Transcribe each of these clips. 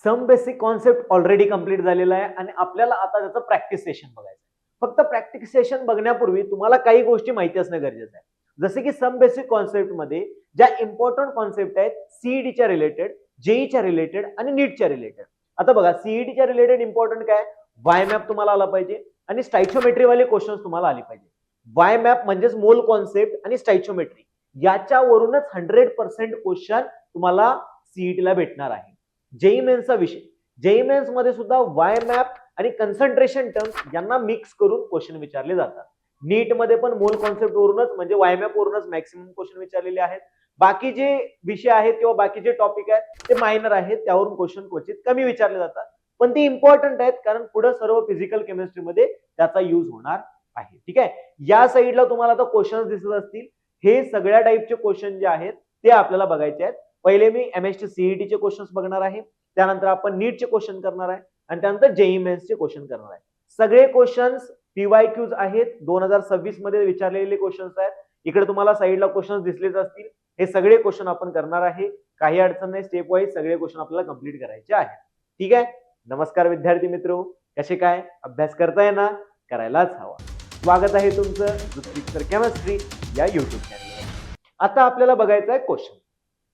सम basic concept already complete झालेला आहे आणि आपल्याला आता त्याचं प्रॅक्टिस सेशन बघायचं. फक्त प्रॅक्टिस सेशन बघण्यापूर्वी तुम्हाला काही गोष्टी माहिती असणं गरजेचं आहे. जसे की सम बेसिक कॉन्सेप्ट मध्ये ज्या इम्पॉर्टंट कॉन्सेप्ट आहेत सीईटीच्या रिलेटेड, जेईच्या रिलेटेड आणि नीटच्या रिलेटेड. आता बघा सीईटीच्या रिलेटेड इम्पॉर्टंट काय, वाय मॅप तुम्हाला आला पाहिजे आणि स्टाइचियोमेट्री वाले क्वेश्चन तुम्हाला आले पाहिजे. वाय मॅप म्हणजेच मोल कॉन्सेप्ट आणि स्टाइचियोमेट्री याच्यावरूनच 100% क्वेश्चन तुम्हाला सीईटीला भेटणार आहे. जेई मेन्सचा विषय, जेई मेन्स मध्ये सुद्धा वाय मॅप आणि कन्सन्ट्रेशन टर्म्स यांना मिक्स करून क्वेश्चन विचारले जातात. नीट मध्ये पण मोल कॉन्सेप्ट वरूनच म्हणजे वाय मॅप वरूनच मॅक्सिमम क्वेश्चन विचारलेले आहेत. बाकी जे विषय आहेत किंवा बाकी जे टॉपिक आहेत ते मायनर आहेत, त्यावरून क्वेश्चन क्वचित कमी विचारले जातात, पण ते इम्पॉर्टंट आहेत कारण पुढे सर्व फिजिकल केमिस्ट्री मध्ये त्याचा यूज होणार आहे. ठीक आहे, या साईडला तुम्हाला आता क्वेश्चन दिसत असतील. हे सगळ्या टाईपचे क्वेश्चन जे आहेत ते आपल्याला बघायचे आहेत. पहिले मी एमएसटी सीईटी चे क्वेश्चन्स बघणार आहे, त्यानंतर आपण नीटचे क्वेश्चन करणार आहे आणि त्यानंतर जेई मेन्सचे क्वेश्चन करणार आहे. सगळे क्वेश्चन्स पीवायक्यूज आहेत, 2026 मध्ये विचारलेले क्वेश्चन्स आहेत. इकडे तुम्हाला साईडला क्वेश्चन्स दिसलेच असतील. हे सगळे क्वेश्चन आपण करणार आहे, काही अडचण नाही, स्टेप वाईज सगळे क्वेश्चन आपल्याला कंप्लीट करायचे आहेत. ठीक आहे, नमस्कार विद्यार्थी मित्रो, कसे काय, अभ्यास करताय ना? करायलाच हवा. स्वागत आहे तुमचं दुसरी केमिस्ट्री या युट्यूब चॅनलवर. आता आपल्याला बघायचं आहे क्वेश्चन.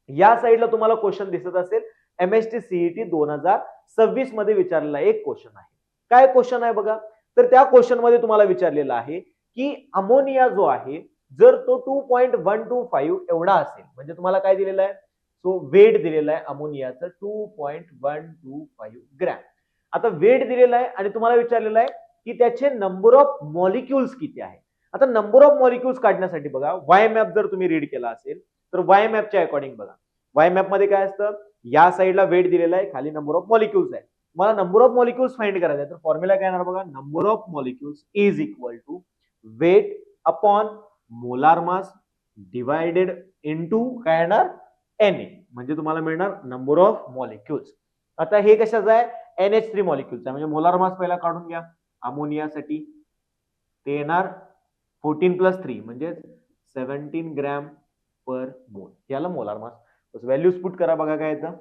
या साईडला तुम्हाला क्वेश्चन दिसत असेल, एमएसटी सीईटी 2026 मध्ये विचारलेला एक क्वेश्चन आहे. काय क्वेश्चन आहे बघा, तर त्या क्वेश्चन मध्ये तुम्हाला विचारलेलं आहे की अमोनिया जो आहे जर तो 2.125 एवढा असेल, म्हणजे तुम्हाला काय दिलेलं आहे, सो वेट दिलेला आहे अमोनियाचं 2.125 ग्रॅम. आता वेट दिलेला आहे आणि तुम्हाला विचारलेलं आहे की त्याचे नंबर ऑफ मॉलिक्युल्स किती आहे. आता नंबर ऑफ मॉलिक्युल्स काढण्यासाठी बघा, वाय मॅप जर तुम्ही रीड केला असेल तर वाय मॅपच्या अकॉर्डिंग बघा, वाय मॅप मध्ये काय असतं, या साईडला वेट दिलेला आहे, खाली नंबर ऑफ मॉलिक्युल्स आहे. मला नंबर ऑफ मॉलिक्युल्स फाइंड करायचा आहे, तर फॉर्म्युला काय येणार बघा, number of molecules is equal to weight upon molar mass divided into काय येणार, Na, म्हणजे तुम्हाला मिळणार नंबर ऑफ मॉलिक्युल्स. आता हे कशाचं आहे, NH3 मॉलिक्युल्स आहे, म्हणजे मोलार मास पहिला काढून घ्या. अमोनियासाठी ते येणार 14+3 म्हणजे 17 ग्रॅम पर मोल, याला मोलार मास. व्हॅल्यूज पुट करा, बघा काय येतं,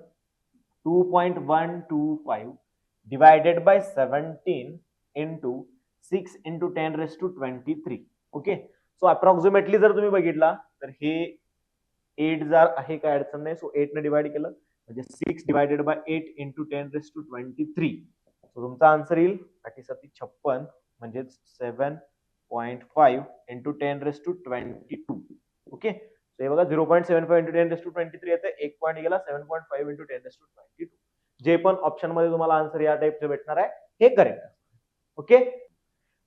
2.125 divided by 17 into 6 into 10⁻23. Okay, so approximately जर तुम्ही बघितला तर हे 8 जार आहे, काय अडचण नाही. सो 8 ने डिवाइड केलं म्हणजे 6 डिवायडेड बाय 8 इंटू 10⁻23. सो तुमचा आन्सर येईल 56 म्हणजे 7.5 इंटू 10⁻22. ओके, हे बघा 0.75 इंटू 10⁻23 येते, 1 पॉईंट गेला, 7.5 इंटू 10⁻22. जे पण ऑप्शन मध्ये तुम्हाला आन्सर या टाइपचे भेटणार आहे हे correct. Okay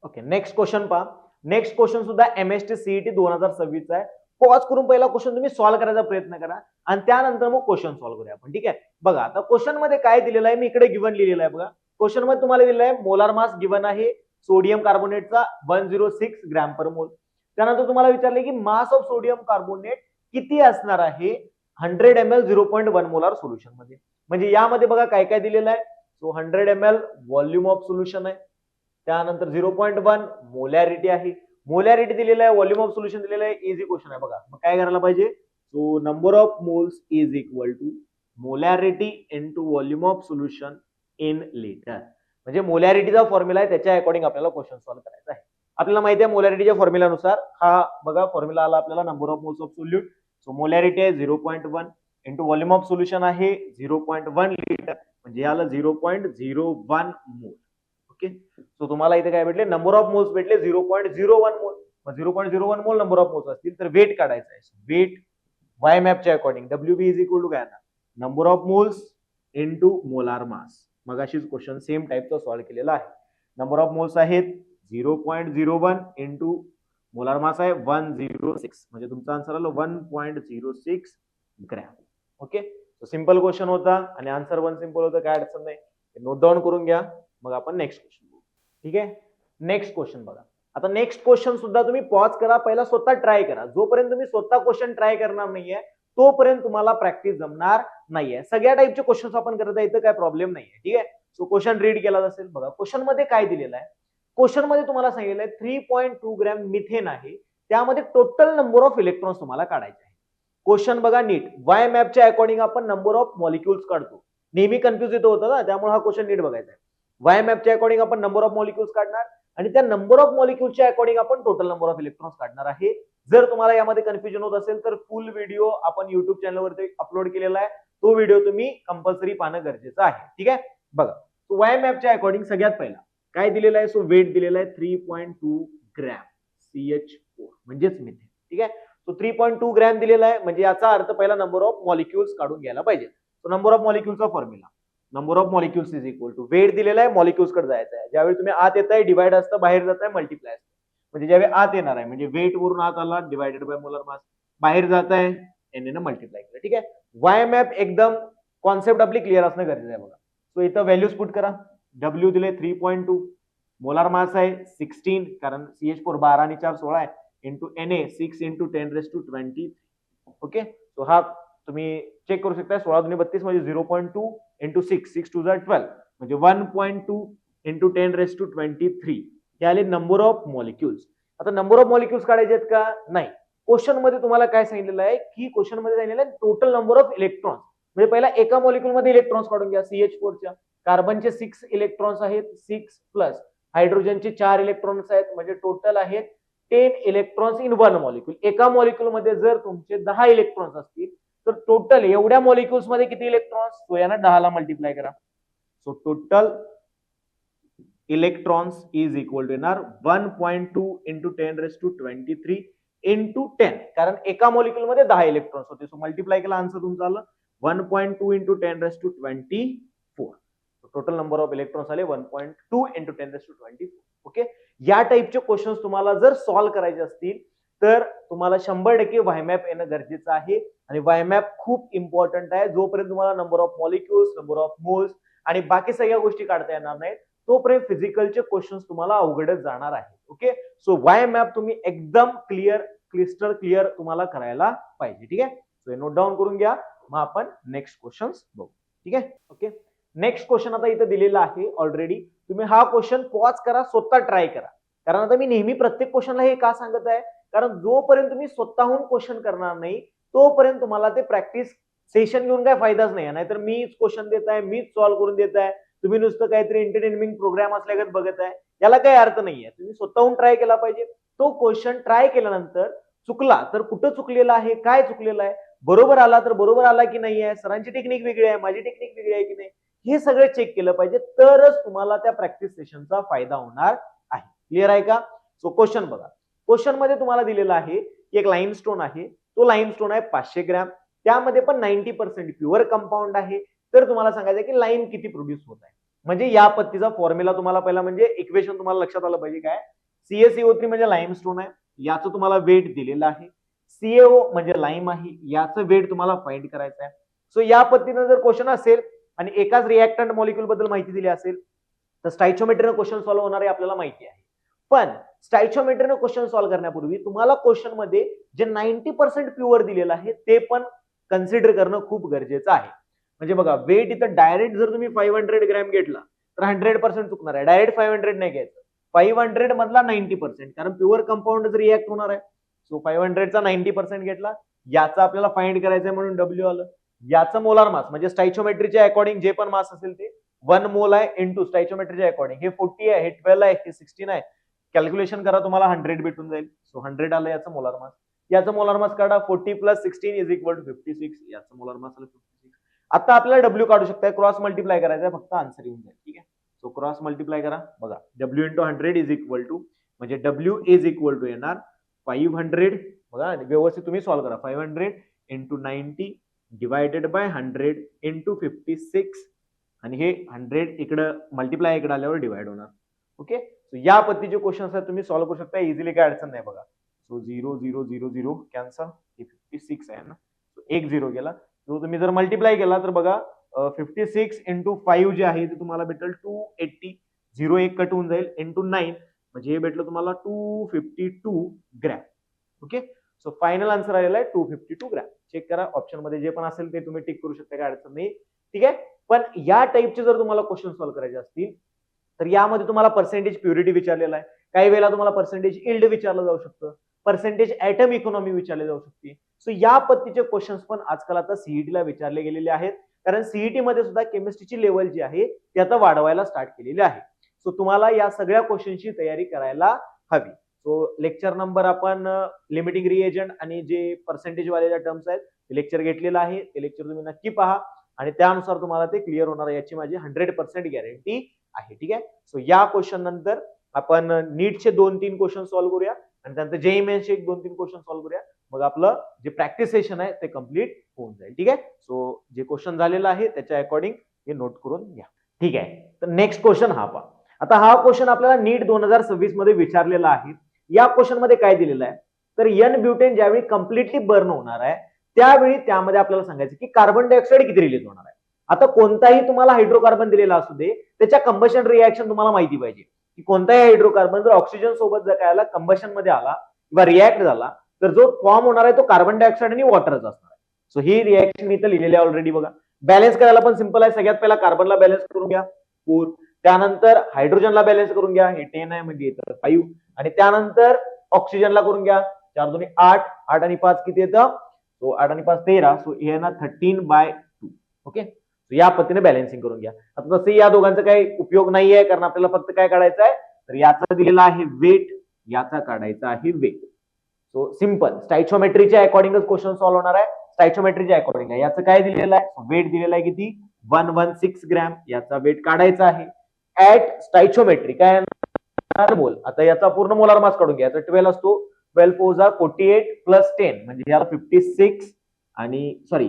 okay, next question पहा. नेक्स्ट क्वेश्चन सुद्धा एमएसटी सीईटी 2026 आहे. पॉज करून पहिला क्वेश्चन तुम्ही सॉल्व्ह करायचा प्रयत्न करा आणि त्यानंतर मग क्वेश्चन सॉल्व्ह करूया आपण. ठीक आहे, बघा आता क्वेश्चन मध्ये काय दिलेलं आहे, मी इकडे गिवन लिहिलेलं आहे. बघा क्वेश्चन मध्ये तुम्हाला दिलेलं आहे मोलार मास गिवन आहे सोडियम कार्बोनेटचा 106 ग्रॅम पर मोल. त्यानंतर तुम्हाला विचारले की मास ऑफ सोडियम कार्बोनेट किती असणार आहे 100 ml 0.1 मोलार सोल्युशन मध्ये. म्हणजे यामध्ये बघा काय काय दिलेलं आहे, so 100 ml volume of solution आहे, त्यानंतर 0.1 मोलॅरिटी आहे, मोलॅरिटी दिलेला आहे, व्हॉल्यूम ऑफ सोल्युशन दिलेलं आहे, इझी क्वेश्चन आहे. बघा मग काय करायला पाहिजे, so number of moles is equal to molarity into volume of solution in litre. म्हणजे मोलॅरिटीचा फॉर्म्युला आहे, त्याच्या अकॉर्डिंग आपल्याला क्वेश्चन सॉल्व्ह करायचा आहे. आपल्याला माहिती आहे मोलॅरिटीच्या फॉर्म्युलानुसार हा बघा फॉर्म्युला आला आपल्याला, number of moles of solute. So molarity आहे 0.1 इंटू व्हॉल्यूम ऑफ सोल्युशन आहे 0.1 लिटर, म्हणजे याला 0.01 मोल. ओके, सो तुम्हाला इथे काय भेटले, नंबर ऑफ मोल्स भेटले 0.01 मोल. मग 0.01 मोल नंबर ऑफ मोल्स असतील तर वेट काढायचं आहे. वेट वाय मॅपच्या according WB is equal to काय, number of moles into molar mass. मग अशीच क्वेश्चन सेम टाइपचा सॉल्व्ह केलेला आहे. नंबर ऑफ मोल्स आहेत 0.01 इंटू मोलार मास आहे 106, म्हणजे तुमचा आन्सर आला 1.06 gram. Okay, so simple question होता आणि आन्सर वन सिंपल होतं, काय अडचण नाही, नोट डाऊन करून घ्या. मग आपण नेक्स्ट क्वेश्चन बघू. ठीक आहे, नेक्स्ट क्वेश्चन बघा. आता नेक्स्ट क्वेश्चन सुद्धा तुम्ही पॉज करा, पहिला स्वतः ट्राय करा. जोपर्यंत तुम्ही स्वतः क्वेश्चन ट्राय करणार नाहीये तोपर्यंत तुम्हाला प्रॅक्टिस जमणार नाहीये. सगळ्या टाईपचे क्वेश्चन आपण करत आहे, इथं काय प्रॉब्लेम नाहीये. ठीक आहे, सो क्वेश्चन रीड केला असेल. बघा क्वेश्चन मध्ये काय दिलेलं आहे, क्वेश्चन मध्ये तुम्हाला सांगितलं आहे 3.2 ग्रॅम मिथेन आहे, त्यामध्ये टोटल नंबर ऑफ इलेक्ट्रॉन्स तुम्हाला काढायचे आहे. क्वेश्चन बघा नीट, वाय मॅपच्या अकॉर्डिंग आपण नंबर ऑफ मॉलिक्युल्स काढतो. नेहमी कन्फ्युज येतो होतं ना, त्यामुळे हा क्वेश्चन नीट बघायचा आहे. वाय मॅपच्या अकॉर्डिंग आपण नंबर ऑफ मॉलिक्युल्स काढणार आणि त्या नंबर ऑफ मॉलिक्युलच्या अकॉर्डिंग आपण टोटल नंबर ऑफ इलेक्ट्रॉन्स काढणार आहे. जर तुम्हाला यामध्ये कन्फ्युजन होत असेल तर फुल व्हिडिओ आपण युट्यूब चॅनलवरती अपलोड केलेला आहे. तो व्हिडिओ तुम्ही कंपल्सरी पाहणं गरजेचं आहे. ठीक आहे, बघा वाय मॅपच्या अकॉर्डिंग सगळ्यात पहिला काय दिलेलं आहे, सो वेट दिलेला आहे 3.2 ग्रॅम CH4 म्हणजेच मिथेन. ठीक आहे, तो 3.2 ग्रॅम दिलेला आहे, म्हणजे याचा अर्थ पहिला नंबर ऑफ मॉलिक्युल्स काढून घ्यायला पाहिजे. तो नंबर ऑफ मॉलिक्युलचा formula, number of molecules is equal to weight दिलेला आहे, मॉलिक्युल्स कडे जायचं आहे. ज्यावेळी तुम्ही आत येताय डिवाइड असतं, बाहेर जाताय मल्टिप्लाय असतं. म्हणजे ज्यावेळी आत येणार आहे म्हणजे वेट वरून आत आला डिवायडेड बाय मोलर मास, बाहेर जात आहे एन ने मल्टिप्लाय केलं. ठीक आहे, वाय मॅप एकदम कॉन्सेप्ट आपली क्लिअर असणं गरजेचं आहे. बघा सो इथं व्हॅल्यूज पुट करा. डब्ल्यू दिले 3.2, मोलार मास आहे 16 कारण CH4 12 आणि 4 16 आहे, into Na 6 into 10⁻20. Okay, so हा तुम्ही चेक करू शकता. 16 दुनी 32 म्हणजे 0.2 इंटू 6, 6 2 12 म्हणजे 1.2 इंटू 10⁻23. हे आले नंबर ऑफ मॉलिक्युल्स. आता नंबर ऑफ मॉलिक्युल्स काढायचे आहेत का? नाही. क्वेश्चन मध्ये तुम्हाला काय सांगितलेलं आहे की क्वेश्चन मध्ये सांगितलेलं आहे टोटल नंबर ऑफ इलेक्ट्रॉन्स. म्हणजे पहिला एका मॉलिक्युल मध्ये इलेक्ट्रॉन्स काढून घ्या. CH4 च्या कार्बनचे 6 इलेक्ट्रॉन्स आहेत, 6 प्लस हायड्रोजनचे 4 इलेक्ट्रॉन्स आहेत, म्हणजे टोटल आहेत 10 इलेक्ट्रॉन्स इन वन मॉलिक्युल. एका मॉलिक्युल मध्ये जर तुमचे 10 इलेक्ट्रॉन्स असतील तर टोटल एवढ्या मॉलिक्युल्स मध्ये किती इलेक्ट्रॉन्स, तो यांना 10 ला मल्टिप्लाय करा. So total electrons is equal to येणार 1.2 इंटू 10⁻23 इंटू 10, कारण एका मॉलिक्युल मध्ये 10 इलेक्ट्रॉन्स होते. सो मल्टिप्लाय केला आन्सर तुमचा आलं 1.2 into 10⁻24. Total number of electrons आले 1.2 इंटू 10⁻24. ओके, या टाइपचे क्वेश्चन्स तुम्हाला जर सॉल्व्ह करायचे असतील तर तुम्हाला 100% वाय मॅप येणं गरजेचं आहे. आणि वाय मॅप खूप इम्पॉर्टंट आहे. जोपर्यंत तुम्हाला number of molecules, number of moles आणि बाकी सगळ्या गोष्टी काढता येणार नाहीत तोपर्यंत फिजिकलचे क्वेश्चन्स तुम्हाला अवघडच जाणार आहे. ओके, सो वाय मॅप तुम्ही एकदम क्लिस्टर क्लिअर तुम्हाला करायला पाहिजे. ठीक आहे, सो नोट डाऊन करून घ्या. मग आपण नेक्स्ट क्वेश्चन्स बघू. ठीक आहे, ओके, नेक्स्ट क्वेश्चन आता इथे दिलेला आहे ऑलरेडी. तुम्ही हा क्वेश्चन पॉज करा, स्वतः ट्राय करा. कारण आता मी नेहमी प्रत्येक क्वेश्चनला हे का सांगत आहे, कारण जोपर्यंत तुम्ही स्वतःहून क्वेश्चन करणार नाही तोपर्यंत तुम्हाला ते प्रॅक्टिस सेशन घेऊन काय फायदाच नाही. नाहीतर मीच क्वेश्चन देत आहे, मीच सॉल्व्ह करून देत आहे, तुम्ही नुसतं काहीतरी एंटरटेनमेंट प्रोग्राम असल्यागत बघत आहे, याला काही अर्थ नाहीये. तुम्ही स्वतःहून ट्राय केला पाहिजे. तो क्वेश्चन ट्राय केल्यानंतर चुकला तर कुठं चुकलेला आहे, काय चुकलेलं आहे, बरोबर आला तर बरोबर आला की नाही आहे, सरांची टेक्निक वेगळी आहे, माझी टेक्निक वेगळी आहे की नाही, हे सगळं चेक केलं पाहिजे. तरच तुम्हाला त्या प्रॅक्टिस सेशनचा फायदा होणार आहे. क्लिअर आहे का? सो क्वेश्चन बघा. क्वेश्चन मध्ये तुम्हाला दिलेला आहे की एक लाईमस्टोन आहे, तो लाईमस्टोन आहे 500 ग्रॅम, त्यामध्ये पण 90% प्युअर कंपाऊंड आहे. तर तुम्हाला सांगायचं की लाईम किती प्रोड्यूस होत आहे. म्हणजे या पत्तीचा फॉर्म्युला तुम्हाला पहिला म्हणजे इक्वेशन तुम्हाला लक्षात आलं पाहिजे. काय CaCO3 म्हणजे लाईमस्टोन आहे, याचं तुम्हाला वेट दिलेलं आहे. CaO म्हणजे लाईम आहे, याचं वेट तुम्हाला फाइंड करायचं आहे. सो या पद्धतीने जर क्वेश्चन असेल आणि एकाच रिएक्टंट मॉलिक्युल बद्दल माहिती दिली असेल तर स्टाइचियोमेट्रीने क्वेश्चन सॉल्व्ह होणार आहे आपल्याला माहिती आहे. पण स्टाइचियोमेट्रीने क्वेश्चन सॉल्व्ह करण्यापूर्वी तुम्हाला क्वेश्चन मध्ये जे 90% प्युअर दिलेलं आहे ते पण कन्सिडर करणं खूप गरजेचं आहे. म्हणजे बघा वेट इथं डायरेक्ट जर तुम्ही 500 ग्रॅम घेतला तर 100% चुकणार आहे. डायरेक्ट 500 नाही घ्यायचं, 500 मधला 90%, कारण प्युअर कंपाऊंड जर रिएक्ट होणार आहे. सो 500चा 90% घेतला, याचा आपल्याला फाइंड करायचं आहे म्हणून डब्ल्यू आलं. याचं मोलार मास म्हणजे स्टाइचियोमेट्रीच्या अकॉर्डिंग जे पण मास असेल ते 1 मोल आहे इंटू स्टाइचियोमेट्रीच्या अकॉर्डिंग हे 40 आहे, हे 12 आहे, हे 16 आहे. कॅल्क्युलेशन करा, तुम्हाला 100 भेटून जाईल. सो 100 आलं याचं मोलार मास. याचं मोलार मास काढा, 40 प्लस 16 इज इक्वल टू 56. याचं मोलार मास आलं 56. आता आपल्याला डब्ल्यू काढू शकताय, क्रॉस मल्टिप्लाय करायचं आहे, फक्त आन्सर येऊन जाईल. ठीक आहे, सो क्रॉस मल्टिप्लाय करा. बघा W into 100 is equal to, म्हणजे डब्ल्यू इज इक्वल टू येणार 500. बघा व्यवस्थित तुम्ही सॉल्व्ह करा. 500 इंटू 90 डिवायडेड बाय 100 इंटू 56, आणि हे 100 इकडं मल्टिप्लाय इकडे आल्यावर डिवाइड होणार. ओके, सो या पद्धतीचे क्वेश्चन्स आहेत, तुम्ही सॉल्व्ह करू शकता इझिली, काय अडचण नाही. बघा सो 0 0 0 0 कॅन्सल, हे 56 आहे ना, सो 1 0 गेला. तो तुम्ही जर मल्टिप्लाय केला तर बघा 56 इंटू 5 जे आहे ते तुम्हाला भेटेल 280. 0 1 कट होऊन जाईल इंटू 9, म्हणजे हे भेटलं तुम्हाला 252 gram. Okay, so final answer आलेला आहे 252 ग्रॅम. चेक करा, ऑप्शन मध्ये जे पण असेल ते तुम्ही टिक करू शकता, काय अडचण नाही. ठीक आहे, पण या टाइपचे जर तुम्हाला क्वेश्चन सॉल्व्ह करायचे असतील तर यामध्ये तुम्हाला पर्सेंटेज प्युरिटी विचारलेला आहे, काही वेळेला तुम्हाला पर्सेंटेज इल्ड विचारलं जाऊ शकतं, पर्सेंटेज ऍटम इकॉनॉमी विचारले जाऊ शकते. सो या पद्धतीचे क्वेश्चन्स पण आजकाल आता सीईटी ला विचारले गेलेले आहेत. कारण सीईटी मध्ये सुद्धा केमिस्ट्रीची लेवल जी आहे ती आता वाढवायला स्टार्ट केलेली आहे. सो तुम्हाला या सगळ्या क्वेश्चनची तयारी करायला हवी. सो लेक्चर नंबर आपण लिमिटिंग रिएजंट आणि जे पर्सेंटेज वाले ज्या टर्म्स आहेत ते लेक्चर घेतलेलं आहे. ते लेक्चर तुम्ही नक्की पहा आणि त्यानुसार तुम्हाला ते क्लिअर होणार याची माझी 100% गॅरंटी आहे. ठीक आहे. सो या क्वेश्चन नंतर आपण नीटचे 2-3 क्वेश्चन सॉल्व्ह करूया आणि त्यानंतर जेईई मेन्सचे 1-2-3 क्वेश्चन सॉल्व्ह करूया. मग आपलं जे प्रॅक्टिस सेशन आहे ते कम्प्लीट होऊन जाईल. ठीक आहे. सो जे क्वेश्चन झालेलं आहे त्याच्या अकॉर्डिंग हे नोट करून घ्या. ठीक आहे. तर नेक्स्ट क्वेश्चन हा पहा. आता हा क्वेश्चन आपल्याला नीट 2026 मध्ये विचारलेला आहे. या क्वेश्चन मध्ये काय दिलेलं आहे तर एन ब्युटेन ज्यावेळी कम्प्लिटली बर्न होणार आहे त्यावेळी त्यामध्ये आपल्याला सांगायचं की कार्बन डायऑक्साईड किती रिलीज होणार आहे. आता कोणताही तुम्हाला हायड्रोकार्बन दिलेला असू दे त्याच्या कंबशन रिएक्शन तुम्हाला माहिती पाहिजे की कोणताही हायड्रोकार्बन जर ऑक्सिजन सोबत जर काय आला कंबशन मध्ये आला किंवा रिॲक्ट झाला तर जो फॉर्म होणार आहे तो कार्बन डायऑक्साईड आणि वॉटरच असणार आहे. सो ही रिएक्शन मी इथं लिहिलेली आहे ऑलरेडी. बघा बॅलन्स करायला पण सिंपल आहे. सगळ्यात पहिला कार्बनला बॅलन्स करून घ्या 4, त्यानंतर हायड्रोजनला बॅलन्स करून घ्या, हे 10 आहे म्हणजे येतं 5, आणि त्यानंतर ऑक्सिजनला करून घ्या 4 2 8, 8 आणि 5 किती येतं, सो 8 आणि 5 13, सो हे ना 13/2. ओके, या पद्धतीने बॅलन्सिंग करून घ्या. आता तसे या दोघांचा काही उपयोग नाहीये कारण आपल्याला फक्त काय काढायचं आहे तर याचा दिलेला आहे वेट, याचा काढायचा आहे वेट. सो सिंपल स्टाइचोमेट्रीच्या अकॉर्डिंगच क्वेश्चन सॉल्व्ह होणार आहे. स्टाइचोमेट्रीच्या अकॉर्डिंग आहे. याचं काय दिलेलं आहे वेट दिलेला आहे किती 116 ग्रॅम, याचा वेट काढायचा आहे. ऍट स्टाइचोमेट्री काय मोल, आता याचा पूर्ण मोलार मास काढून घ्या. याचा 12 असतो, 12 4 48 प्लस 10 म्हणजे याला 56 आणि सॉरी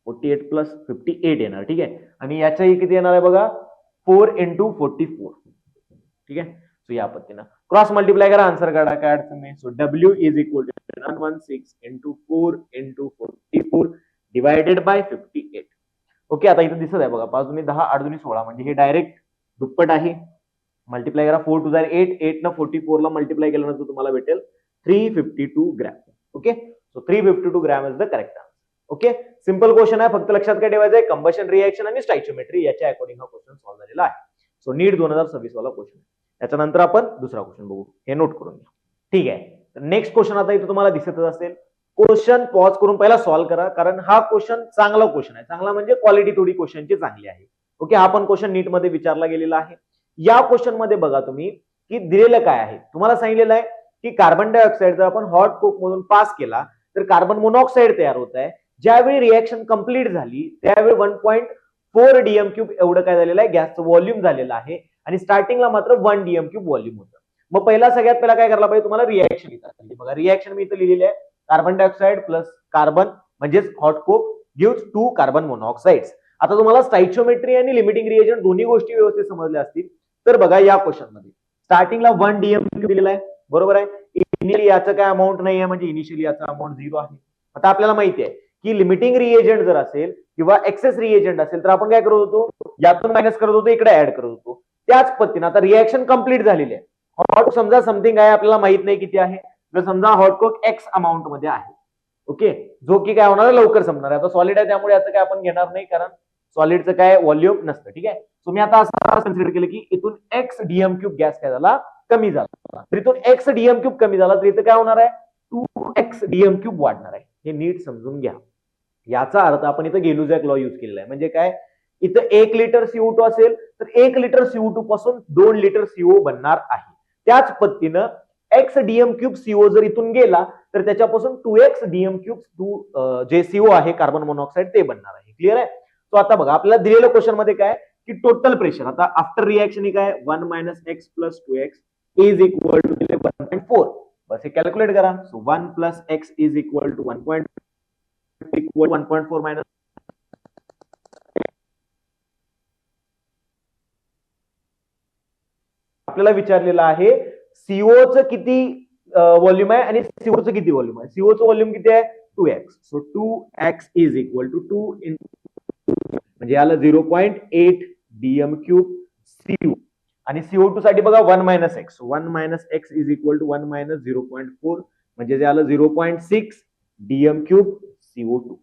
48 प्लस 58 येणार. ठीक आहे, आणि याच्याही किती येणार आहे बघा 4 into 44. ठीक आहे, सो या पद्धतीनं क्रॉस मल्टिप्लाय करा, आन्सर काढा, काय अडचण नाही. So W is equal to 116 into 4 into 44 divided by 58. Okay, आता इथं दिसत आहे बघा 5 दुनी 10 8 दुनी 16 म्हणजे हे डायरेक्ट दुप्पट आहे. मल्टिप्लाय करा 4 2 8, 8 न 44 ला मल्टिप्लाय केल्यानंतर तुम्हाला भेटेल 352 gram. Okay, so 352 gram is the correct answer. Okay, simple question आहे, फक्त लक्षात काय ठेवायचं आहे कंबशन रिएक्शन आणि स्टाइचोमेट्री याच्या अकॉर्डिंग हा क्वेश्चन सॉल्व्ह झालेला आहे. सो नीट 2026 वाला क्वेश्चन. त्याच्यानंतर आपण दुसरा क्वेश्चन बघू, हे नोट करून घ्या. ठीक आहे, तर नेक्स्ट क्वेश्चन आता इथं तुम्हाला दिसतच असेल. क्वेश्चन पॉज करून पहिला सॉल्व्ह करा कारण हा क्वेश्चन चांगला क्वेश्चन आहे. चांगला म्हणजे क्वालिटी थोडी क्वेश्चनची चांगली आहे. ओके, हा पण क्वेश्चन नीट मध्ये विचारला गेलेला आहे. या क्वेश्चन मध्ये बघा तुम्ही की दिलेलं काय आहे, तुम्हाला सांगितलेलं आहे की कार्बन डायऑक्साईड जर आपण हॉट कोक मधून पास केला तर कार्बन मोनॉक्साईड तयार होत आहे. ज्यावेळी रिएक्शन कंप्लीट झाली त्यावेळी 1.4 DM³ एवढं काय झालेलं आहे गॅसचं व्हॉल्यूम झालेलं आहे आणि स्टार्टिंगला मात्र 1 DM³ व्हॉल्यूम होतं. मग पहिला सगळ्यात पहिला काय करायला पाहिजे तुम्हाला रिएक्शन लिहिता. बघा रिएक्शन मी इथं लिहिलेली आहे, कार्बन डायऑक्साईड प्लस कार्बन म्हणजेच हॉट कोक गिव्स 2 कार्बन मोनॉक्साइड्स. आता तुम्हाला स्टाइचोमेट्री आणि लिमिटिंग रिएजंट दोन्ही गोष्टी व्यवस्थित समजल्या असतील तर बघा या क्वेश्चन मध्ये स्टार्टिंगला 1 DM³ दिलेला आहे, बरोबर आहे. इनिशियली याचं काय अमाऊंट नाही आहे म्हणजे इनिशियली याचा अमाऊंट 0 आहे. आता आपल्याला माहिती आहे की लिमिटिंग रिएजंट जर असेल किंवा एक्सेस रिएजंट असेल तर आपण काय करत होतो, यातून मायनस करत होतो, इकडे ऍड करत होतो. त्याच पद्धतीने आता रिएक्शन कंप्लीट झालेली आहे. हॉट समजा समथिंग आहे, आपल्याला माहित नाही किती आहे, जर समजा हॉटकोक एक्स अमाऊंट मध्ये आहे. ओके, जो की काय होणार आहे लवकर संपणार आहे. आता सॉलिड आहे त्यामुळे याचं काय आपण घेणार नाही कारण सॉलिडचं काय व्हॉल्यूम नसतं. ठीक आहे, सो मी आता असं कन्सिडर केलं की इथून x DM³ गॅस काय झाला कमी झाला, तर इथून x DM³ कमी झाला तर इथं काय होणार आहे 2x DM³ वाढणार आहे. हे नीट समजून घ्या. याचा अर्थ आपण इथं गेलुझॅक लॉ यूज केलेला आहे. म्हणजे काय, इथं 1 लिटर CO2 असेल तर 1 लिटर CO2 पासून 2 लिटर CO बनणार आहे. त्याच पद्धतीनं x DM³ CO जर इथून गेला तर त्याच्यापासून 2x DM³ जे CO आहे कार्बन मोनॉक्साईड ते बनणार आहे. क्लिअर आहे. सो आता बघा आपल्याला दिलेलं क्वेश्चन मध्ये काय की टोटल प्रेशर आता आफ्टर रिएक्शन ही काय 1 - x + 2x is equal to 1.4. बस हे कॅल्क्युलेट करा. So 1 + x is equal to 1.4 minus आपल्याला विचारलेलं आहे सीओचं किती व्हॉल्यूम आहे आणि सीओचं किती व्हॉल्यूम आहे. सीओचं व्हॉल्यूम किती आहे 2x. So 2x is equal to 2 म्हणजे याला 0.8 DM³ CO आणि CO2 साठी बघा 1 - x. 1 - x is equal to 1 - 0.4 म्हणजे याला 0.6 DM³ CO2.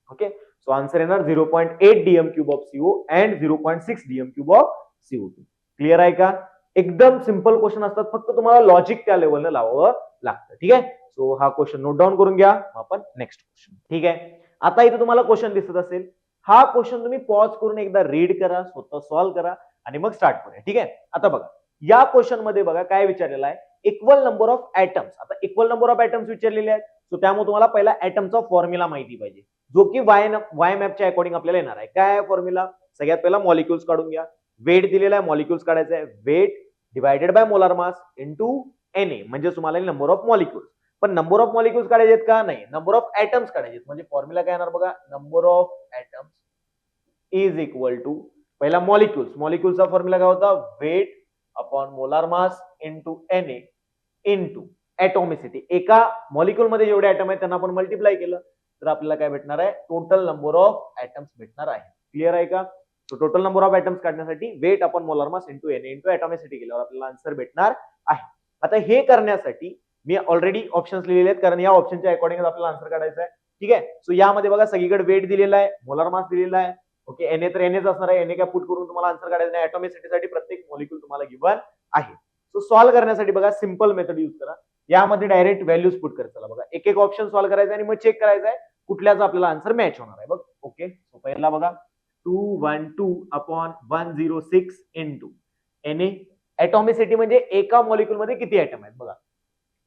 Okay, so answer येणार 0.8 DM³ of CO and 0.6 DM³ of CO2. Clear आहे का. एकदम सिंपल क्वेश्चन असतात, फक्त तुम्हाला लॉजिक त्या लेवलला लावावं लागतं. ठीक आहे, सो हा क्वेश्चन नोट डाऊन करून घ्या. आपण नेक्स्ट क्वेश्चन. ठीक आहे, आता इथे तुम्हाला क्वेश्चन दिसत असेल हा क्वेश्चन तुम्ही पॉज करून एकदा रीड करा, स्वतः सॉल्व्ह करा आणि मग स्टार्ट करूया. ठीक आहे. आता बघा या क्वेश्चन मध्ये बघा काय विचारलेलं आहे, इक्वल नंबर ऑफ ऍटम्स. आता इक्वल नंबर ऑफ ऍटम्स विचारलेले आहेत, सो त्यामुळे तुम्हाला पहिला ऍटमचा फॉर्म्युला माहिती पाहिजे, जो की वाय मॅपच्या अकॉर्डिंग आपल्याला येणार आहे. काय आहे फॉर्म्युला? सगळ्यात पहिला मॉलिक्युल्स काढून घ्या. वेट दिलेला आहे, मॉलिक्युल्स काढायचं आहे. Weight divided by molar mass into Na म्हणजे तुम्हाला नंबर ऑफ मॉलिक्युल्स. पण नंबर ऑफ मॉलिक्युल्स काढायचे का? नाही, नंबर ऑफ ऍटम्स काढायचे. म्हणजे फॉर्म्युला काय येणार बघा, number of atoms is equal to पहिला मॉलिक्युल्स. मॉलिक्युल्सचा फॉर्म्युला काय होता? Weight upon molar mass into Na into atomicity. एका मॉलिक्युल मध्ये जेवढे ऍटम आहेत त्यांना आपण मल्टिप्लाय केलं तर आपल्याला काय भेटणार आहे? टोटल नंबर ऑफ ऍटम्स भेटणार आहे. क्लिअर आहे का? टोटल नंबर ऑफ ऍटम्स काढण्यासाठी weight upon molar mass into Na into atomicity केल्यावर आपल्याला आन्सर भेटणार आहे. आता हे करण्यासाठी मी ऑलरेडी ऑप्शन्स लिहिलेले आहेत, कारण या ऑप्शनच्या अकॉर्डिंग आपल्याला आन्सर काढायचा आहे. ठीक आहे. सो यामध्ये बघा सगळीकडे वेट दिलेला आहे, मोलार मास दिलेला आहे. ओके, Na तर Naच असणार आहे. Na काय पुट करून तुम्हाला आन्सर काढायचा नाही. ऍटॉमिसिटीसाठी प्रत्येक मॉलिक्युल तुम्हाला गिव्हन आहे. सो सॉल्व्ह करण्यासाठी बघा सिंपल मेथड यूज करा. यामध्ये डायरेक्ट व्हॅल्यूज पुट करत चला. बघा एक एक ऑप्शन सॉल्व्ह करायचा आणि मग चेक करायचा आहे कुठल्याचा आपल्याला आन्सर मॅच होणार आहे. बघ ओके, सो पहिला बघा 212 अपॉन 106 इंटू Na. ऍटॉमिसिटी म्हणजे एका मॉलिक्युल मध्ये किती ऍटम आहेत बघा.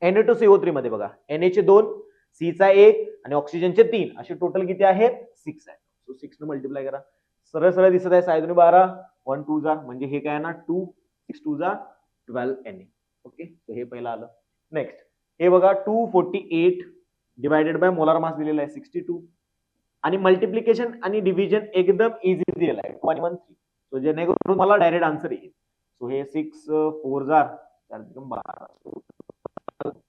Na2CO3 मध्ये बघा Na चे 2, C चा 1 आणि ऑक्सिजनचे 3 असे टोटल किती आहेत? 6 आहेत. सो 6 ने मल्टिप्लाय करा. सरळ सरळ दिसत आहे. 6 2 12, 1 2 जा म्हणजे हे काय ना 2, 6 2 जा 12 Na. ओके, सो हे पहिलं आलं. नेक्स्ट हे बघा 248 डिवायडेड बाय मोलार मास दिलेला आहे 62 आणि मल्टिप्लिकेशन आणि डिव्हिजन एकदम इझी दिलेला आहे 113. सो जेणेकरून मला डायरेक्ट आन्सर येईल. सो हे 6 4 जा 12.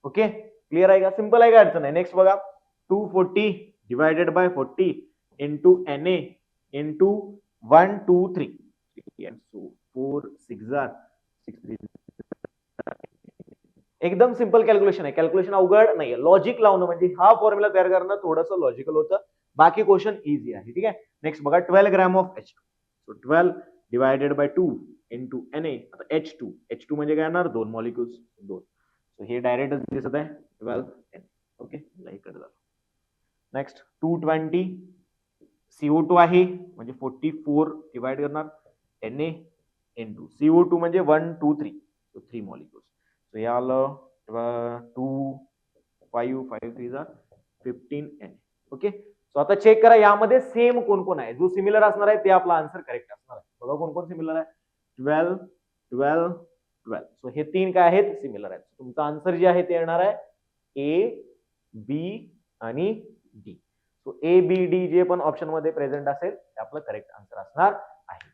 ओके, क्लिअर आहे का? सिंपल आहे का? अडचण नाही. नेक्स्ट बघा 240 divided by 40 into Na into 123. So 4 6 जा 6 3. एकदम सिंपल कॅल्क्युलेशन आहे. कॅल्क्युलेशन अवघड नाहीये. लॉजिक लावणं म्हणजे हा फॉर्म्युला तयार करणं थोडंसं लॉजिकल होतं. बाकी क्वेश्चन इझी आहे. ठीक आहे. नेक्स्ट बघा 12 gram of H2. So 12 divided by 2 into Na. आता H2 म्हणजे काय येणार? 2 मॉलिक्युल्स 2. सो हे डायरेक्ट दिसत आहे 12 Na. ओके, इकडे झालं. नेक्स्ट 220 CO2 आहे म्हणजे 44 डिवाइड करणार Na इंटू CO2 म्हणजे 1 2 3. So 3 molecules. सो हे आलं 2 5 5 3 जा 15 Na. ओके, सो आता चेक करा यामध्ये सेम कोण कोण आहे. जो सिमिलर असणार आहे ते आपला आन्सर करेक्ट असणार आहे. बघा कोण कोण सिमिलर आहे. 12 12 12. सो हे 3 काय आहेत? सिमिलर आहेत. तुमचा आन्सर जे आहे ते येणार आहे A B आणि D. So A B D जे पण ऑप्शन मध्ये प्रेझेंट असेल ते आपलं करेक्ट आन्सर असणार आहे.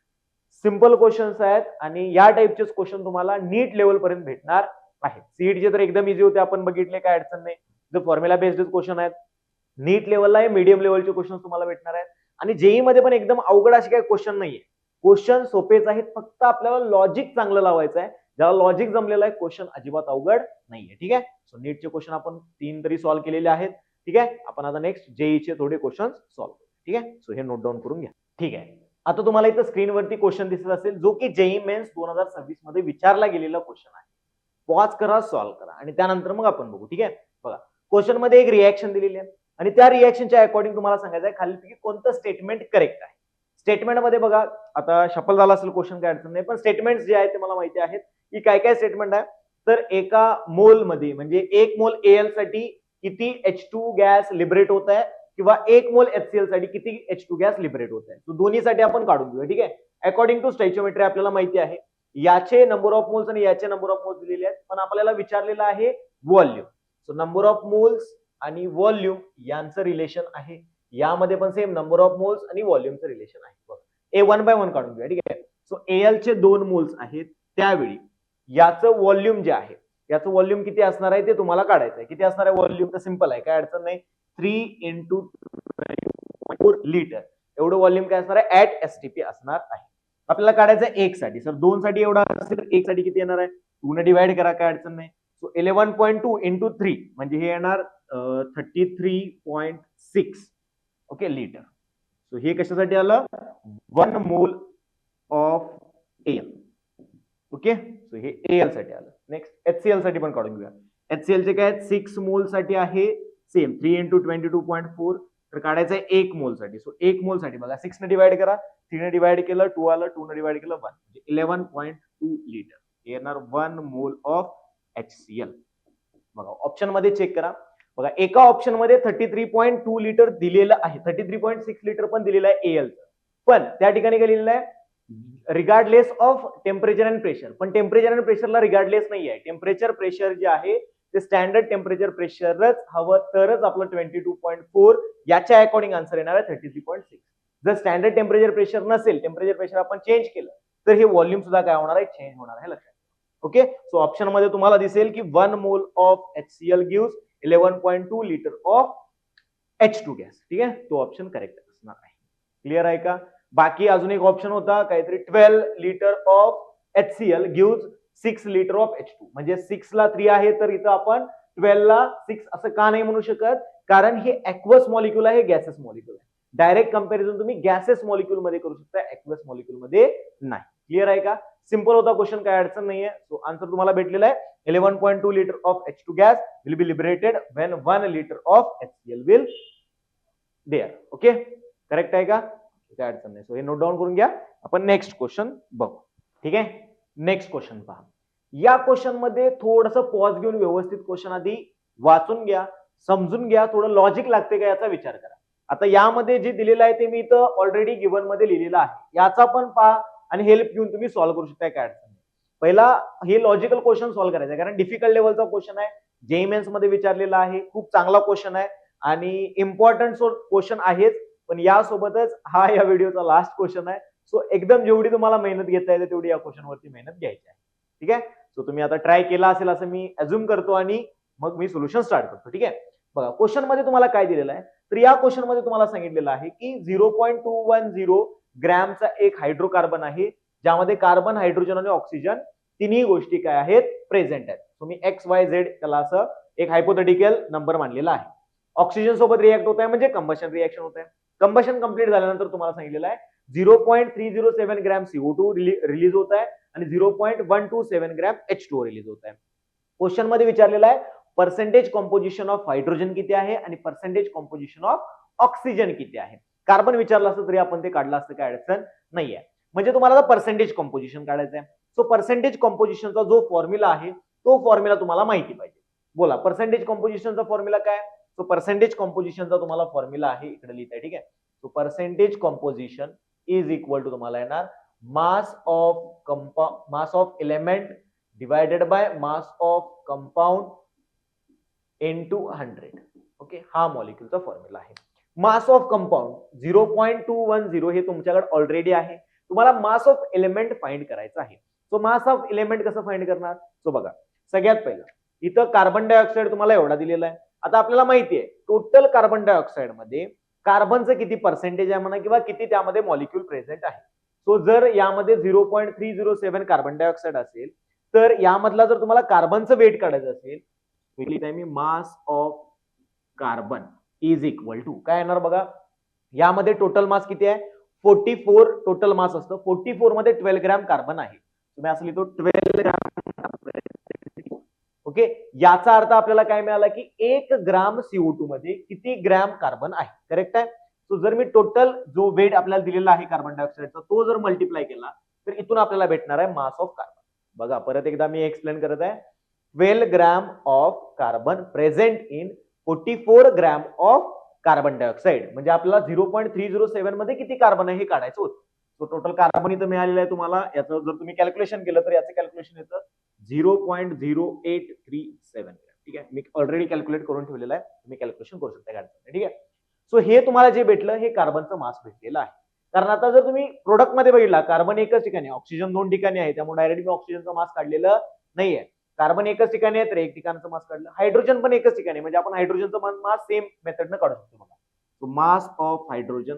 सिंपल क्वेश्चन्स आहेत आणि या टाइपचे क्वेश्चन तुम्हाला नीट लेवल पर्यंत भेटणार आहेत. सीईटीचे तर एकदम इझी होते, आपण बघितले, काय अडचण नाही. जो फॉर्म्युला बेस्ड क्वेश्चन आहेत. नीट लेवलला आहे, मीडियम लेवलचे क्वेश्चन तुम्हाला भेटणार आहेत. आणि जेई मध्ये पण एकदम अवघड असे काही क्वेश्चन नाहीये. क्वेश्चन सोपेच आहेत, फक्त आपल्याला लॉजिक चांगलं लावायचं आहे. ज्याला लॉजिक जमलेलं आहे क्वेश्चन अजिबात अवघड नाहीये. ठीक आहे. सो नीटचे क्वेश्चन आपण 3 तरी सॉल्व्ह केलेले आहेत. ठीक आहे. आपण आता नेक्स्ट जेईचे थोडे क्वेश्चन सॉल्व्ह करू. ठीक आहे. सो हे नोट डाऊन करून घ्या. ठीक आहे. आता तुम्हाला इथं स्क्रीनवरती क्वेश्चन दिसत असेल जो की जेई मेन्स 2026 मध्ये विचारला गेलेला क्वेश्चन आहे. पॉज करा, सॉल्व्ह करा आणि त्यानंतर मग आपण बघू. ठीक आहे. बघा क्वेश्चन मध्ये एक रिएक्शन दिलेली आहे आणि त्या रिएक्शनच्या अकॉर्डिंग तुम्हाला सांगायचं आहे खालीपैकी कोणतं स्टेटमेंट करेक्ट आहे. स्टेटमेंट मध्ये बघा आता शफल झाला असेल क्वेश्चन, काय अडचण नाही, पण स्टेटमेंट जे आहेत ते मला माहिती आहेत की काय काय स्टेटमेंट आहे. तर एका मोल मध्ये म्हणजे 1 मोल Al साठी किती H2 गॅस लिबरेट होत आहे किंवा 1 मोल HCl साठी किती H2 गॅस लिबरेट होत आहे. तो दोन्हीसाठी आपण काढून घेऊया. ठीक आहे. अकॉर्डिंग टू स्टॅचिओमेट्री आपल्याला माहिती आहे याचे नंबर ऑफ मोल्स आणि याचे नंबर ऑफ मोल्स दिलेले आहेत, पण आपल्याला विचारलेलं आहे volume. So number of moles आणि व्हॉल्यूम यांचं रिलेशन आहे. यामध्ये पण सेम नंबर ऑफ मोल्स आणि व्हॉल्यूमचं रिलेशन आहे. ए 1 बाय 1 काढून घेऊया. ठीक आहे. सो Al चे 2 मोल्स आहेत, त्यावेळी याचं व्हॉल्यूम जे आहे याचं व्हॉल्यूम किती असणार आहे ते तुम्हाला काढायचं आहे. किती असणार आहे व्हॉल्यूम? तर सिंपल आहे, काय अडचण नाही. 3 × 4 लिटर एवढं व्हॉल्यूम काय असणार आहे ऍट एसटीपी असणार आहे. आपल्याला काढायचं आहे 1 साठी. सर 2 साठी एवढा असेल तर 1 साठी किती येणार आहे? 2 ने डिवाइड करा, काय अडचण नाही. सो 11.2 × 3 म्हणजे हे येणार 33.6 ओके लिटर. सो हे कशासाठी आलं? 1 mole of Al. Okay, so हे Al साठी आलं. नेक्स्ट HCl साठी पण काढून घेऊया. HCl चे काय 6 मोल साठी आहे सेम 3 × 22.4 तर काढायचं आहे 1 मोल साठी. सो 1 मोल साठी बघा 6 ने डिवाइड करा, 3 ने डिवाइड केलं 2 आलं, 2 ने डिवाइड केलं 1 म्हणजे 11.2 लिटर येणार 1 मोल ऑफ HCl. बघा ऑप्शन मध्ये चेक करा. बघा एका ऑप्शन मध्ये 33.2 लिटर दिलेलं आहे, 33.6 लिटर पण दिलेलं आहे एल, पण त्या ठिकाणी काय लिहिलेलं आहे regardless of temperature and pressure. पण टेम्परेचर अँड प्रेशरला रिगार्डलेस नाही आहे. टेम्परेचर प्रेशर जे आहे ते स्टँडर्ड टेम्परेचर प्रेशरच हवं तरच आपलं 22.4 याच्या अकॉर्डिंग आन्सर येणार आहे 33.6. जर स्टँडर्ड टेम्परेचर प्रेशर नसेल, टेम्परेचर प्रेशर आपण चेंज केलं तर हे व्हॉल्यूम सुद्धा काय होणार आहे, चेंज होणार आहे. लक्षात. ओके, सो ऑप्शन मध्ये तुम्हाला दिसेल की 1 mole of HCl gives 11.2 litre of H2 gas. ठीक आहे, तो ऑप्शन करेक्ट असणार आहे. क्लिअर आहे का? बाकी अजून एक ऑप्शन होता काहीतरी 12 litre of HCl gives 6 litre of H2. म्हणजे 6 ला 3 आहे तर इथं आपण 12 ला 6 असं का नाही म्हणू शकत, कारण हे ॲक्वस मॉलिक्यूल आहे, गॅसेस मॉलिक्यूल आहे. डायरेक्ट कंपॅरिझन तुम्ही गॅसेस मॉलिक्यूल मध्ये करू शकता, ॲक्वस मॉलिक्यूल मध्ये नाही. क्लिअर आहे का? सिंपल होता क्वेश्चन, काय अडचण नाहीये. सो आन्सर तुम्हाला भेटलेला आहे 11.2 litre of H2 gas will be liberated when 1 litre of HCl will there. Okay, correct आहे का? काय अडचण नाही. सो हे नोट डाऊन करून घ्या. आपण नेक्स्ट क्वेश्चन बघू. ठीक आहे, नेक्स्ट क्वेश्चन पहा. या क्वेश्चन मध्ये थोडंसं पॉज घेऊन व्यवस्थित क्वेश्चन आधी वाचून घ्या, समजून घ्या, थोडं लॉजिक लागते का याचा विचार करा. आता यामध्ये जे दिलेलं आहे ते मी इथं ऑलरेडी गिव्हन मध्ये लिहिलेलं आहे, याचा पण पहा आणि हेल्प घेऊन तुम्ही सॉल्व्ह करू शकता. काय अडचण नाही. पहिला हे लॉजिकल क्वेश्चन सॉल्व्ह करायचा कारण डिफिकल्ट लेवलचा क्वेश्चन आहे, JEE मेन्स मध्ये विचारलेला आहे, खूप चांगला क्वेश्चन आहे आणि इम्पॉर्टंट क्वेश्चन आहेच, पण यासोबतच हा या व्हिडिओचा लास्ट क्वेश्चन आहे. सो एकदम जेवढी तुम्हाला मेहनत घेता येते तेवढी या क्वेश्चन वरती मेहनत घ्यायची आहे. ठीक आहे, सो तुम्ही आता ट्राय केला असेल असं मी अज्युम करतो आणि मग मी सोल्युशन स्टार्ट करतो. ठीक आहे, बघा क्वेश्चन मध्ये तुम्हाला काय दिलेलं आहे, तर या क्वेश्चन मध्ये तुम्हाला सांगितलेलं आहे की 0.210 ग्रॅमचा एक हायड्रोकार्बन आहे ज्यामध्ये कार्बन, हायड्रोजन आणि ऑक्सिजन तिन्ही गोष्टी काय आहेत, प्रेझेंट आहेत. तुम्ही XYZ त्याला असं एक हायपोथेटिकल नंबर मानलेला आहे. ऑक्सिजन सोबत रिएक्ट होत आहे म्हणजे कंबशन रिएक्शन होत आहे. कंबशन कंप्लीट झाल्यानंतर तुम्हाला सांगितलेलं आहे 0.307 ग्रॅम CO2 रिलीज होत आहे आणि 0.127 ग्रॅम H2O रिलीज होत आहे. क्वेश्चन मध्ये विचारलेला आहे पर्सेंटेज कॉम्पोजिशन ऑफ हायड्रोजन किती आहे आणि पर्सेंटेज कॉम्पोजिशन ऑफ ऑक्सिजन किती आहे. कार्बन विचारलं असतं तरी आपण ते काढलं असतं, काय अडचण नाहीये. म्हणजे तुम्हाला आता पर्सेंटेज कॉम्पोजिशन काढायचं आहे. सो पर्सेंटेज कॉम्पोजिशनचा जो फॉर्म्युला आहे तो फॉर्म्युला तुम्हाला माहिती पाहिजे. बोला पर्सेंटेज कॉम्पोजिशनचा फॉर्म्युला काय? सो पर्सेंटेज कॉम्पोजिशनचा तुम्हाला फॉर्म्युला आहे, इकडे लिहित आहे. ठीक आहे, so percentage composition is equal to तुम्हाला येणार mass of element divided by mass of compound into 100. Okay, हा मॉलिक्यूलचा फॉर्म्युला आहे. मास ऑफ कंपाऊंड 0.210 हे तुमच्याकडे ऑलरेडी आहे. तुम्हाला मास ऑफ एलिमेंट फाइंड करायचं आहे. सो मास ऑफ एलिमेंट कसं फाइंड करणार? सो बघा सगळ्यात पहिलं इथं कार्बन डायऑक्साइड तुम्हाला एवढा दिलेला आहे. आता आपल्याला माहिती आहे टोटल कार्बन डायऑक्साइड मध्ये कार्बनचं किती पर्सेंटेज आहे म्हणा किंवा किती त्यामध्ये मॉलिक्यूल प्रेझेंट आहे. सो जर यामध्ये 0.307 कार्बन डायऑक्साइड असेल तर यामधला जर तुम्हाला कार्बनचं वेट काढायचं असेल मी mass of carbon is equal to काय येणार बघा, यामध्ये टोटल मास किती आहे 44 टोटल मास असतं. 44 मध्ये 12 ग्रॅम कार्बन आहे. तुम्ही असं लिहितो 12 ग्रॅम. ओके, याचा अर्थ आपल्याला काय मिळाला की 1 ग्राम CO2 मध्ये किती ग्रॅम कार्बन आहे. करेक्ट आहे. सो जर मी टोटल जो वेट आपल्याला दिलेला आहे कार्बन डायऑक्साइडचा तो जर मल्टिप्लाय केला तर इथून आपल्याला भेटणार आहे मास ऑफ कार्बन. बघा परत एकदा मी एक्सप्लेन करत आहे. 12 gram of carbon present in 44 gram of carbon dioxide म्हणजे आपल्याला 0.307 मध्ये किती कार्बन आहे हे काढायचं होतं. तो टोटल कार्बन इथं मिळालेलं आहे तुम्हाला. याचं जर तुम्ही कॅल्क्युलेशन केलं तर याचं कॅल्क्युलेशन येतं 0.0837. ठीक आहे, मी ऑलरेडी कॅल्क्युलेट करून ठेवलेलं आहे, तुम्ही कॅल्क्युलेशन करू शकता. ठीक आहे, सो हे तुम्हाला जे भेटलं हे कार्बनचं मास भेटलेलं आहे. कारण आता जर तुम्ही प्रोडक्ट मध्ये बघितला कार्बन एकच ठिकाणी, ऑक्सिजन 2 ठिकाणी आहे, त्यामुळे डायरेक्ट मी ऑक्सिजनचं मास काढलेलं नाहीये. कार्बन एकच ठिकाणी आहे तर एक ठिकाणचं मास काढलं. हायड्रोजन पण एकच ठिकाणी म्हणजे आपण हायड्रोजनचं मास सेम मेथडनं काढू शकतो. बघा सो मास ऑफ हायड्रोजन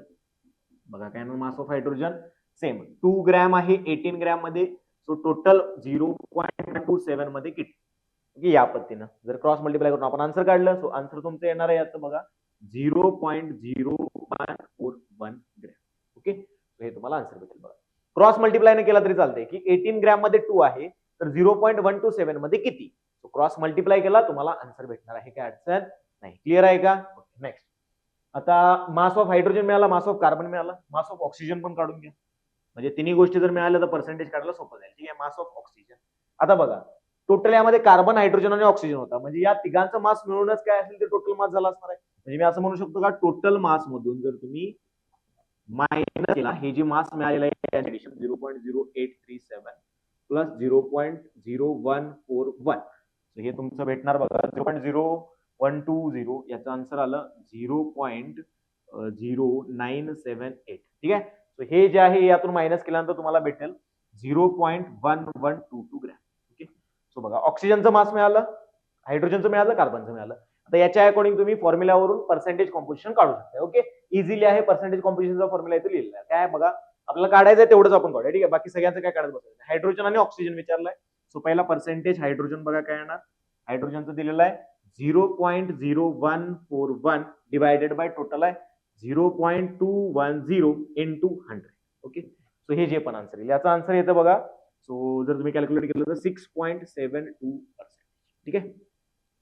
बघा काय ना, mass of hydrogen same 2 gram आहे 18 ग्रॅम मध्ये. सो टोटल 0.27 मध्ये किती, या पद्धतीनं जर क्रॉस मल्टिप्लाय करून आपण आन्सर काढलं. सो आन्सर तुमचं येणार आहे याचं बघा 0.0141 ग्रॅम. ओके, हे तुम्हाला आन्सर भेटेल. बघा क्रॉस मल्टिप्लाय न केला तरी चालते की 18 ग्रॅम मध्ये 2 आहे तर 0.127 मध्ये किती, क्रॉस मल्टिप्लाय केला तुम्हाला आन्सर भेटणार आहे, काय अडचण नाही. क्लिअर आहे का? नेक्स्ट आता मास ऑफ हायड्रोजन मिळाला, मास ऑफ कार्बन मिळाला, मास ऑफ ऑक्सिजन पण काढून घ्या. म्हणजे तिन्ही गोष्टी जर मिळाल्या तर पर्सेंटेज काढायला सोपं जाईल. ठीक आहे, मास ऑफ ऑक्सिजन. आता बघा, टोटल यामध्ये कार्बन, हायड्रोजन आणि ऑक्सिजन होता. म्हणजे या तिघांचा मास मिळूनच काय असेल ते टोटल मास झाला असणार आहे. म्हणजे मी असं म्हणू शकतो का टोटल मास मधून जर तुम्ही मायनस केला, हे जी मास मिळालेला आहे 0.0837 प्लस 0.0141, हे तुमचं भेटणार बघा 0.0120. याचं आन्सर आलं 0.0978. ठीक आहे, सो हे जे आहे यातून मायनस केल्यानंतर तुम्हाला भेटेल 0.1122 ग्रॅम. ओके, सो बघा ऑक्सिजनचं मास मिळालं, हायड्रोजनचं मिळालं, कार्बनचं मिळालं. आता याच्या अकॉर्डिंग तुम्ही फॉर्म्युलावरून पर्सेंटेज कॉम्पोजिशन काढू शकता. ओके, इझिली आहे. पर्सेंटेज कॉम्पोजिशनचा फॉर्म्युला इथे लिहिलेला आहे. काय बघा, आपल्याला काढायचं तेवढंच आपण काढूया. ठीक आहे, बाकी सगळ्यांचं काय काढत बसायचं. हायड्रोजन आणि ऑक्सिजन विचारलंय, सो पहिला पर्सेंटेज हायड्रोजन बघा काय येणार. हायड्रोजनचं दिलेलं आहे 0.0141 डिवायडेड बाय टोटल आहे 0.210 इंटू 100. ओके, सो हे जे पण आन्सर येईल याचा आन्सर येतं बघा. सो जर तुम्ही कॅल्क्युलेट केलं तर 6.72%. ठीक आहे,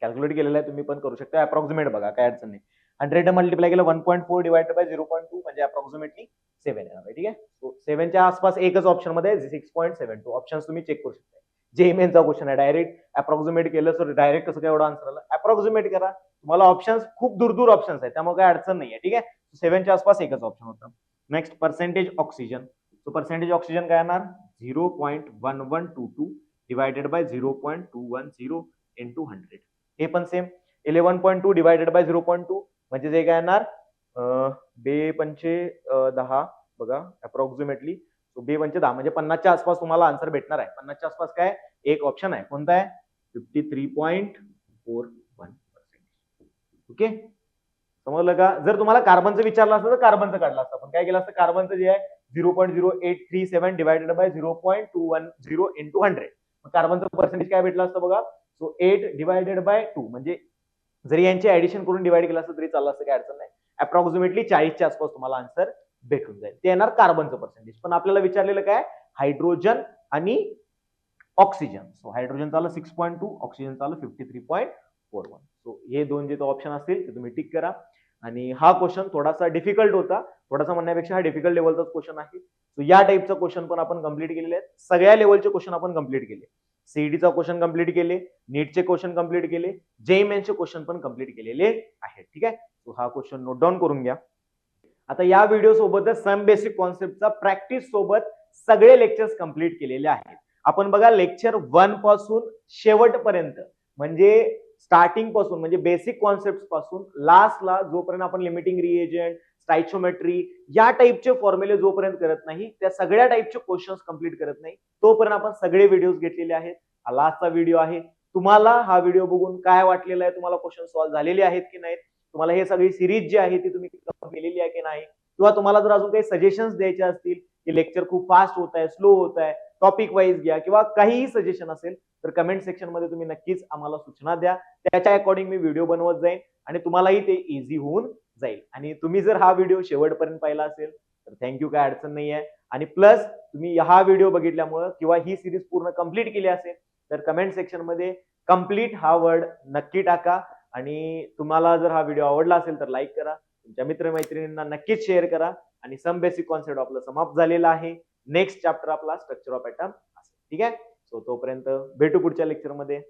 कॅल्क्युलेट केलेलं आहे, तुम्ही पण करू शकता. अप्रॉक्सिमेट बघा, काय अडचण नाही. 100 मल्टिप्लाय केलं 1.4 डिवायडेड बाय 0.2 म्हणजे अप्रॉक्सिमेटली 7 येणार आहे. ठीक आहे, सो 7च्या आसपास एकच ऑप्शन मध्ये 6.72. ऑप्शन तुम्ही चेक करू शकता. जेईमेनचा क्वेश्चन आहे, डायरेक्ट अप्रॉक्सिमेट केलं तर डायरेक्ट कसं काय एवढा आन्सर आला. अप्रॉक्सिमेट करा, तुम्हाला ऑप्शन्स खूप दूर दूर ऑप्शन्स आहेत, त्यामुळे काय अडचण नाही आहे. ठीक आहे, 7च्या आसपास एकच ऑप्शन होतं. Next percentage oxygen. So percentage oxygen काय येणार 0.1122 डिवायडेड बाय 0.210 इंटू 100. हे पण सेम 11.2 डिवायडेड बाय 0.2 म्हणजे जे काय येणार 2×5 = 10 बघा अप्रॉक्सिमेटली. सो 2×5 म्हणजे 50च्या आसपास तुम्हाला आन्सर भेटणार आहे. 50च्या आसपास काय एक ऑप्शन आहे, कोणता आहे 53.41%. ओके, समजलं का. जर तुम्हाला कार्बनचं विचारलं असतं तर कार्बनचं काढलं असतं. पण काय केलं असतं, कार्बनचं जे आहे 0.0837 डिवायडेड बाय 0.210 इंटू 100. कार्बनचं पर्सेंटेज काय भेटलं असतं बघा. सो 8 डिवायडेड बाय 2 म्हणजे जरी यांचे ऍडिशन करून डिवाइड केलं असतं तरी चाललं असतं, काय अडचण नाही. अप्रॉक्सिमेटली 40च्या आसपास तुम्हाला आन्सर भेटून जाईल. ते येणार कार्बनचं पर्सेंटेज. पण आपल्याला विचारलेलं काय हायड्रोजन आणि ऑक्सिजन. सो हायड्रोजन आलं 6.2, ऑक्सिजन आलं 53.41. सो हे दोन जे ऑप्शन असतील ते तुम्ही टिक करा. आणि हा क्वेश्चन थोडासा डिफिकल्ट होता, थोडासा म्हणण्यापेक्षा हा डिफिकल्ट लेवलचाच क्वेश्चन आहे. सो या टाईपचा क्वेश्चन पण आपण कंप्लीट केलेले आहेत. सगळ्या लेवलचे क्वेश्चन आपण कंप्लीट केले. सीईडीचा क्वेश्चन कंप्लीट केले, नीटचे क्वेश्चन कंप्लीट केले, जेईमेनचे क्वेश्चन पण कंप्लीट केलेले आहेत. ठीक आहे, सो हा क्वेश्चन नोट डाऊन करून घ्या. आता या व्हिडिओ सोबतच सम बेसिक कॉन्सेप्टचा प्रॅक्टिस सोबत सगळे लेक्चर्स कंप्लीट केलेले आहेत. आपण बघा लेक्चर 1 पासून शेवटपर्यंत म्हणजे स्टार्टिंग पासून म्हणजे बेसिक कॉन्सेप्ट पासून लास्टला जोपर्यंत आपण लिमिटिंग रिएजंट, स्टाइचियोमेट्री या टाईपचे फॉर्म्युले जोपर्यंत करत नाही, त्या सगळ्या टाईपचे क्वेश्चन्स कंप्लीट करत नाही तोपर्यंत आपण सगळे व्हिडिओज घेतलेले आहेत. हा लास्टचा व्हिडिओ आहे. तुम्हाला हा व्हिडिओ बघून काय वाटलेलं आहे, तुम्हाला क्वेश्चन सॉल्व्ह झालेले आहेत की नाहीत, तुम्हाला हे सगळी सिरीज जी आहे ती तुम्ही केलेली आहे की नाही, किंवा तुम्हाला जर अजून काही सजेशन्स द्यायचे असतील की लेक्चर खूप फास्ट होत आहे, स्लो होत आहे, टॉपिक वाईज घ्या किंवा काहीही सजेशन असेल तर कमेंट सेक्शन मध्ये तुम्ही नक्कीच आम्हाला सूचना द्या. त्याच्या अकॉर्डिंग मी व्हिडिओ बनवत जाईन आणि तुम्हालाही ते इझी होऊन जाईल. आणि तुम्ही जर हा व्हिडिओ शेवटपर्यंत पाहिला असेल तर थँक्यू, काय अडचण नाही आहे. आणि प्लस तुम्ही हा व्हिडिओ बघितल्यामुळे किंवा ही सिरीज पूर्ण कंप्लीट केली असेल तर कमेंट सेक्शन मध्ये कंप्लीट हा वर्ड नक्की टाका. आणि तुम्हाला जर हा व्हिडिओ आवडला असेल तर लाईक करा, तुमच्या मित्रमैत्रिणींना नक्कीच शेअर करा. आणि सम बेसिक कॉन्सेप्ट आपलं समाप्त झालेला आहे. नेक्स्ट चॅप्टर आपला स्ट्रक्चर ऑफ ॲटम असेल. ठीक आहे, सो तोपर्यंत भेटू पुढच्या लेक्चरमध्ये.